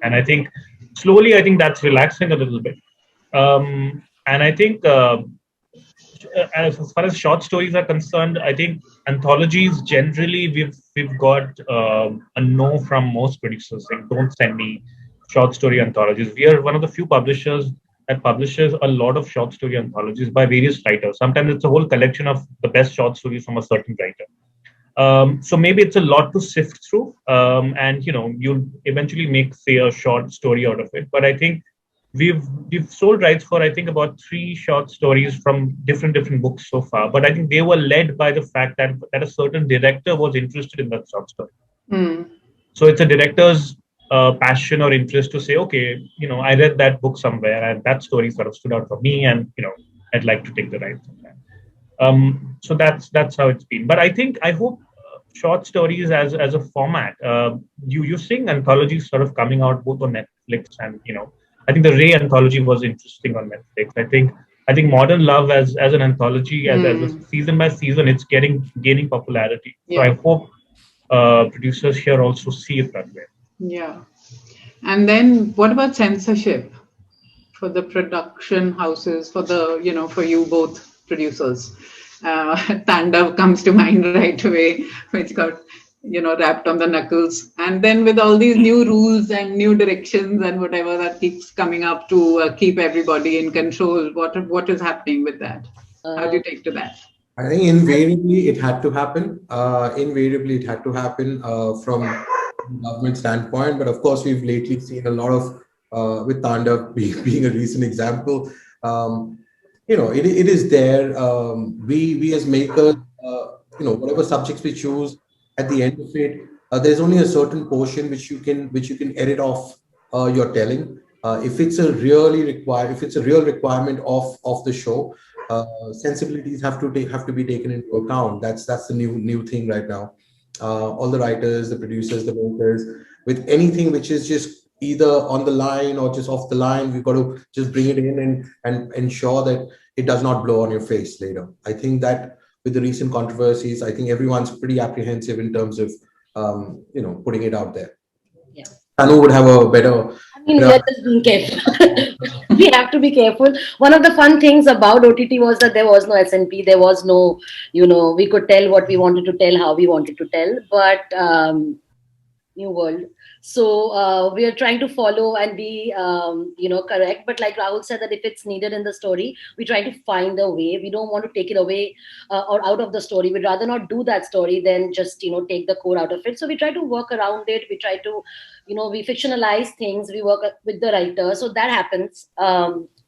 and I think slowly, I think that's relaxing a little bit. And I think as far as short stories are concerned, I think anthologies generally we've got a no from most producers saying, "Don't send me short story anthologies." We are one of the few publishers that publishes a lot of short story anthologies by various writers. Sometimes it's a whole collection of the best short stories from a certain writer. So maybe it's a lot to sift through, and you'll eventually make, say, a short story out of it. But I think we've sold rights for, I think, about 3 short stories from different books so far. But I think they were led by the fact that a certain director was interested in that short story. So it's a director's passion or interest to say, okay, I read that book somewhere and that story sort of stood out for me, and I'd like to take the rights on that. So that's how it's been. But I hope short stories as a format. You're seeing anthologies sort of coming out both on Netflix and I think the Ray anthology was interesting on Netflix. I think Modern Love as an anthology, as a season by season, it's gaining popularity. So I hope producers here also see it that way. Yeah. And then what about censorship for the production houses, for for you both producers? Tandav comes to mind right away, which got wrapped on the knuckles. And then with all these new rules and new directions and whatever that keeps coming up to keep everybody in control, what is happening with that? How do you take to that? I think invariably it had to happen. From government standpoint, but of course we've lately seen a lot of with Tandav being a recent example. It is there. We as makers, whatever subjects we choose, at the end of it, there's only a certain portion which you can edit off your telling. If it's a real requirement of the show, sensibilities have to be taken into account. That's the new thing right now. All the writers, the producers, the makers, with anything which is just either on the line or just off the line, we've got to just bring it in and ensure that it does not blow on your face later. I think that with the recent controversies, I think everyone's pretty apprehensive in terms of putting it out there. Yeah. Tanu would have a better. We're just being careful. We have to be careful. One of the fun things about OTT was that there was no S&P. There was no, we could tell what we wanted to tell, how we wanted to tell. But new world. So we are trying to follow and be, correct. But like Rahul said, that if it's needed in the story, we try to find a way. We don't want to take it away or out of the story. We'd rather not do that story than just, take the core out of it. So we try to work around it. We try to, we fictionalize things. We work with the writer. So that happens.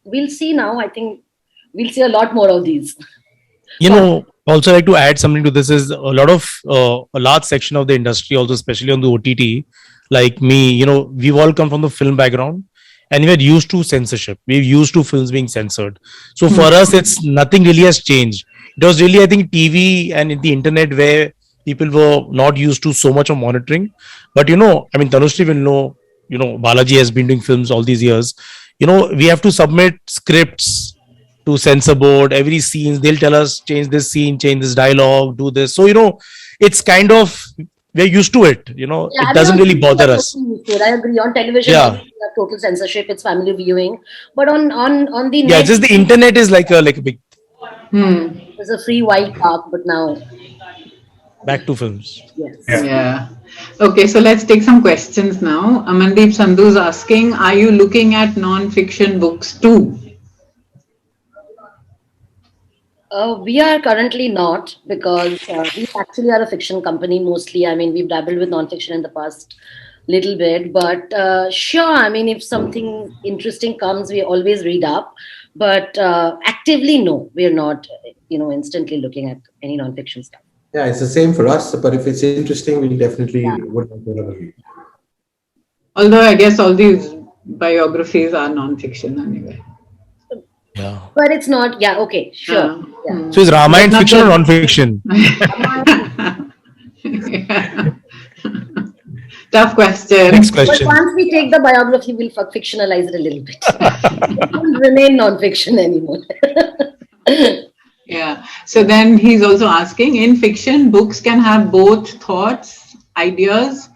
We'll see now. I think we'll see a lot more of these. Also like to add something to this is a large section of the industry, also especially on the OTT, like me, we've all come from the film background and we're used to censorship. We're used to films being censored. So for us, it's nothing really has changed. It was really, I think, TV and the internet where people were not used to so much of monitoring. But, Tanusri will know, Balaji has been doing films all these years. We have to submit scripts to censor board. Every scene they'll tell us change this scene, change this dialogue, do this. So it's kind of, we're used to it. Yeah, It doesn't really bother us. I agree. On television, Yeah. obviously, you have total censorship. It's family viewing. But on the Yeah, net, just the internet is like a big. there's a free wild park. But now, Back to films. yes. Yeah. Okay, so let's take some questions now. Amandeep Sandhu is asking, are you looking at non-fiction books too? We are currently not, because we actually are a fiction company mostly. I mean, we've dabbled with non-fiction in the past little bit, but sure, I mean, if something interesting comes, we always read up. But actively, no, we're not, instantly looking at any non-fiction stuff. Yeah, it's the same for us. But if it's interesting, we definitely would like to have a read. Although I guess all these biographies are non-fiction anyway. Yeah. But it's not, okay, sure. Yeah. So is Ramayana fiction or non-fiction? Yeah. Tough question. Next But question. once we take the biography, we'll fictionalize it a little bit. It won't remain non-fiction anymore. Yeah. So then he's also asking, in fiction, books can have both thoughts, ideas,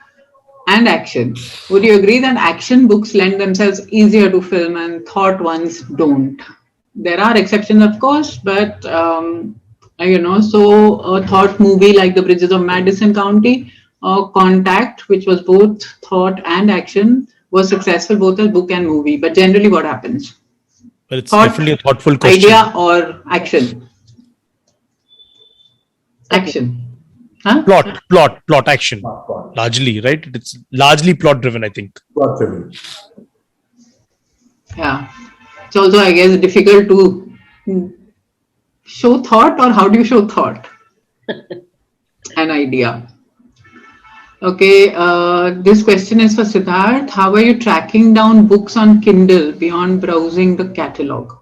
and action. Would you agree that action books lend themselves easier to film and thought ones don't? There are exceptions, of course, but so a thought movie like The Bridges of Madison County or Contact, which was both thought and action, was successful both as book and movie. But generally, what happens? Well, it's Thought, definitely a thoughtful question. Idea or action? Action. Huh? Plot, action. Largely, right? It's largely plot driven, I think. Plot driven. Yeah. It's also, I guess, difficult to show thought, or how do you show thought? An idea. Okay, this question is for Siddharth. How are you tracking down books on Kindle beyond browsing the catalog?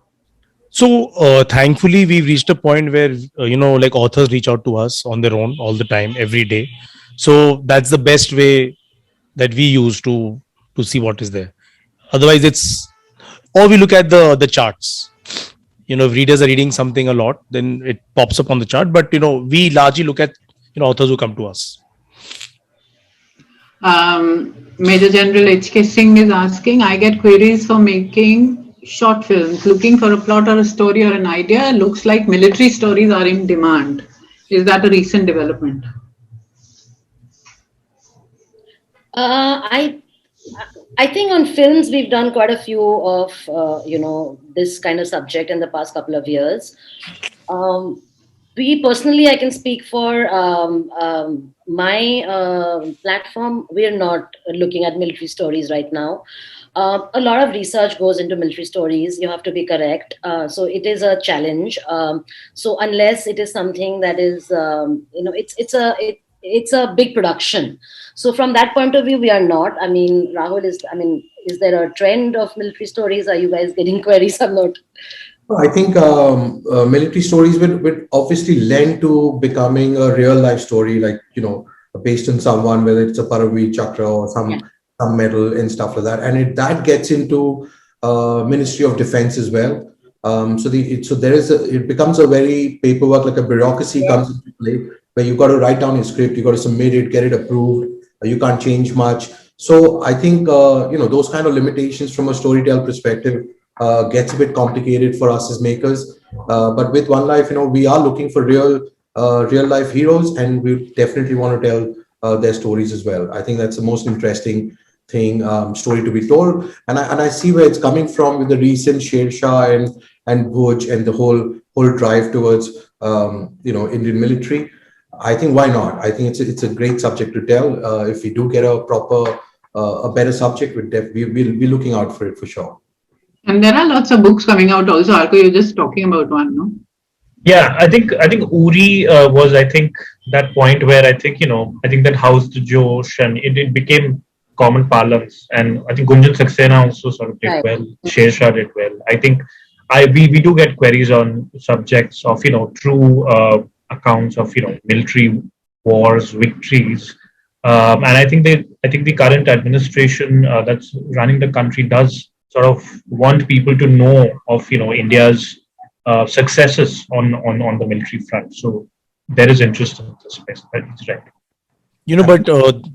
So thankfully, we've reached a point where, like authors reach out to us on their own all the time, every day. So that's the best way that we use to see what is there. Otherwise, or we look at the charts. If readers are reading something a lot, then it pops up on the chart. But, we largely look at, authors who come to us. Major General H.K. Singh is asking, I get queries for making short films, looking for a plot or a story or an idea. Looks like military stories are in demand. Is that a recent development? I think on films, we've done quite a few of, this kind of subject in the past couple of years. We personally, I can speak for my platform. We're not looking at military stories right now. A lot of research goes into military stories. You have to be correct. So it is a challenge. So unless it is something that is, it's a big production. So from that point of view, we are not. I mean, Rahul is there a trend of military stories? Are you guys getting queries? I'm not. I think military stories would obviously lend to becoming a real life story, like, based on someone, whether it's a Paramveer Chakra or some medal and stuff like that. And that gets into Ministry of Defense as well. It becomes a very paperwork, like a bureaucracy comes into play, where you've got to write down your script, you've got to submit it, get it approved. You can't change much. So I think, those kind of limitations from a storytelling perspective gets a bit complicated for us as makers. But with One Life, we are looking for real life heroes, and we definitely want to tell their stories as well. I think that's the most interesting story to be told. And I see where it's coming from with the recent Sher Shah and Bhuj and the whole drive towards, Indian military. I think why not? I think it's a great subject to tell. If we do get a better subject, we'll be looking out for it for sure. And there are lots of books coming out also. Arco, you're just talking about one, no? Yeah, I think Uri was, I think, that point where I think that housed Josh, and it became common parlance. And I think Gunjan Saxena also sort of did well. Sher Shah did well. I think we do get queries on subjects of true accounts of military wars, victories, and I think the current administration that's running the country does sort of want people to know of India's successes on the military front. So there is interest in this space. That's right. But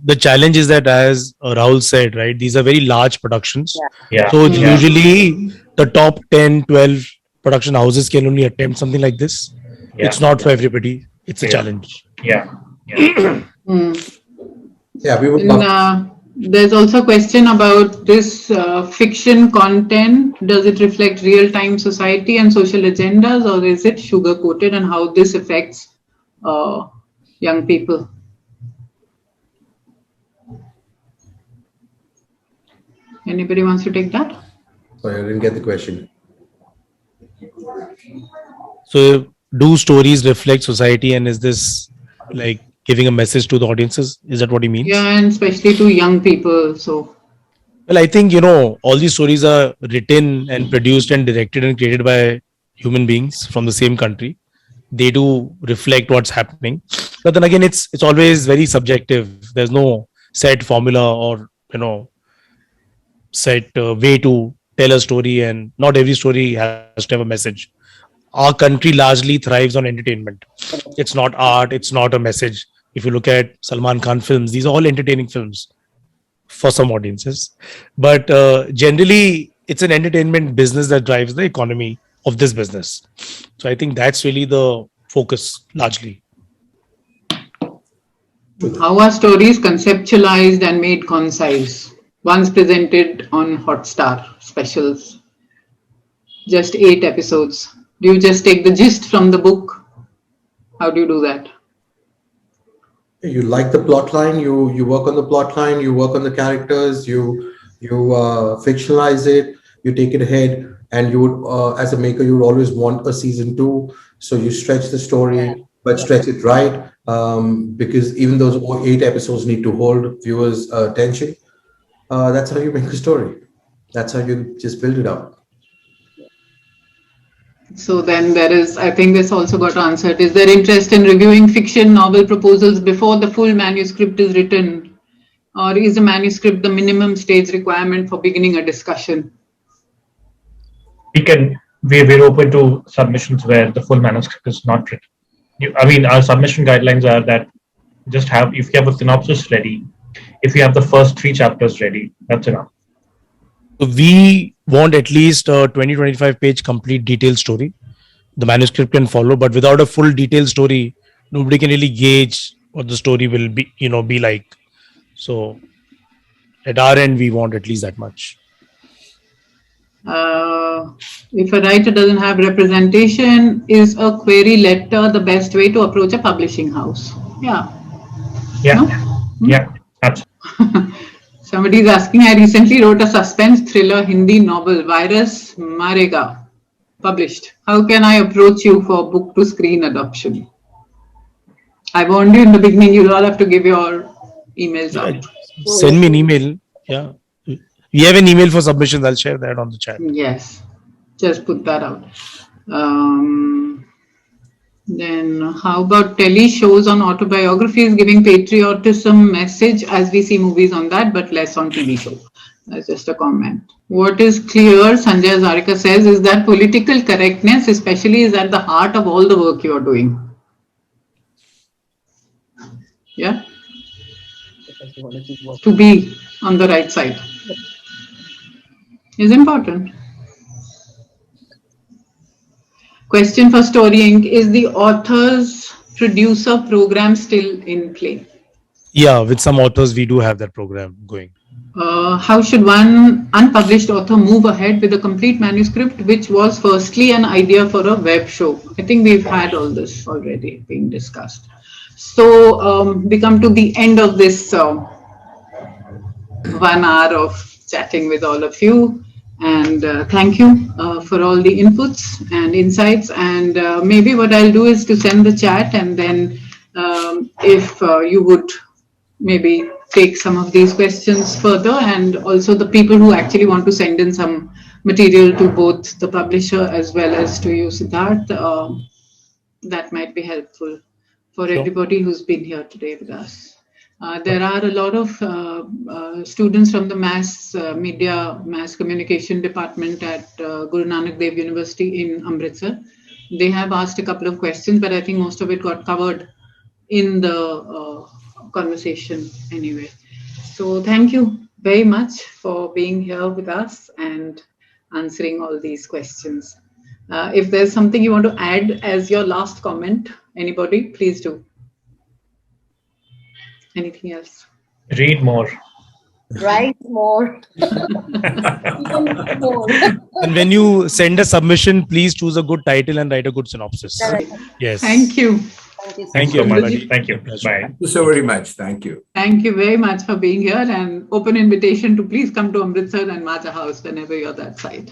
the challenge is that, as Rahul said, right, these are very large productions. Yeah. So Yeah. usually the top 10, 12 production houses can only attempt something like this. Yeah. It's not for everybody. It's a Yeah. challenge. Yeah. Yeah. Yeah, we would love. There's also a question about this fiction content. Does it reflect real-time society and social agendas, or is it sugar-coated, and how this affects young people? Anybody wants to take that? Sorry, I didn't get the question. So do stories reflect society, and is this like giving a message to the audiences? Is that what he means? Yeah, and especially to young people. So, well, I think, all these stories are written and produced and directed and created by human beings from the same country. They do reflect what's happening. But then again, it's always very subjective. There's no set formula or, set way to tell a story, and not every story has to have a message. Our country largely thrives on entertainment. It's not art. It's not a message. If you look at Salman Khan films, these are all entertaining films for some audiences. But generally, it's an entertainment business that drives the economy of this business. So I think that's really the focus largely. how are stories conceptualized and made concise? Once presented on Hotstar specials, just 8 episodes. Do you just take the gist from the book? How do you do that? You like the plot line, you work on the plot line, you work on the characters, you fictionalize it, you take it ahead, and you would, as a maker, you would always want a season 2. So you stretch the story, but stretch it right, because even those 8 episodes need to hold viewers' attention. That's how you make a story. That's how you just build it up. So then there is, I think this also got answered. Is there interest in reviewing fiction novel proposals before the full manuscript is written? Or is a manuscript the minimum stage requirement for beginning a discussion? We're open to submissions where the full manuscript is not written. Our submission guidelines are that if you have a synopsis ready, if you have the first 3 chapters ready, that's enough. We want at least a 20-25 page complete detailed story. The manuscript can follow, but without a full detailed story, nobody can really gauge what the story will be like. So at our end, we want at least that much. If a writer doesn't have representation, is a query letter the best way to approach a publishing house? Yeah. Yeah. No? Yeah. Absolutely. Somebody is asking, I recently wrote a suspense thriller Hindi novel, Virus Marega, published. How can I approach you for book to screen adoption? I warned you in the beginning, you'll all have to give your emails out. Send me an email. Yeah. We have an email for submissions. I'll share that on the chat. Yes, just put that out. Then how about tele shows on autobiographies giving patriotism message, as we see movies on that, but less on TV show? That's just a comment. What is clear, Sanjay Zarika says, is that political correctness especially is at the heart of all the work you are doing. Yeah? To be on the right side is important. Question for Story Inc. Is the author's producer program still in play? Yeah, with some authors, we do have that program going. How should one unpublished author move ahead with a complete manuscript, which was firstly an idea for a web show? I think we've had all this already being discussed. So we come to the end of this 1 hour of chatting with all of you. And thank you for all the inputs and insights. And maybe what I'll do is to send the chat, and then if you would maybe take some of these questions further, and also the people who actually want to send in some material to both the publisher as well as to you, Siddharth, that might be helpful for everybody who's been here today with us. There are a lot of students from the mass media, mass communication department at Guru Nanak Dev University in Amritsar. They have asked a couple of questions, but I think most of it got covered in the conversation anyway. So thank you very much for being here with us and answering all these questions. If there's something you want to add as your last comment, anybody, please do. Anything else? Read more. Write more. Even more. And when you send a submission, please choose a good title and write a good synopsis. Correct. Yes. Thank you. Thank you. Thank you, so much. Balaji. Thank you. Pleasure. Bye. Thank you so very much. Thank you. Thank you very much for being here, and open invitation to please come to Amritsar and Majha House whenever you're that side.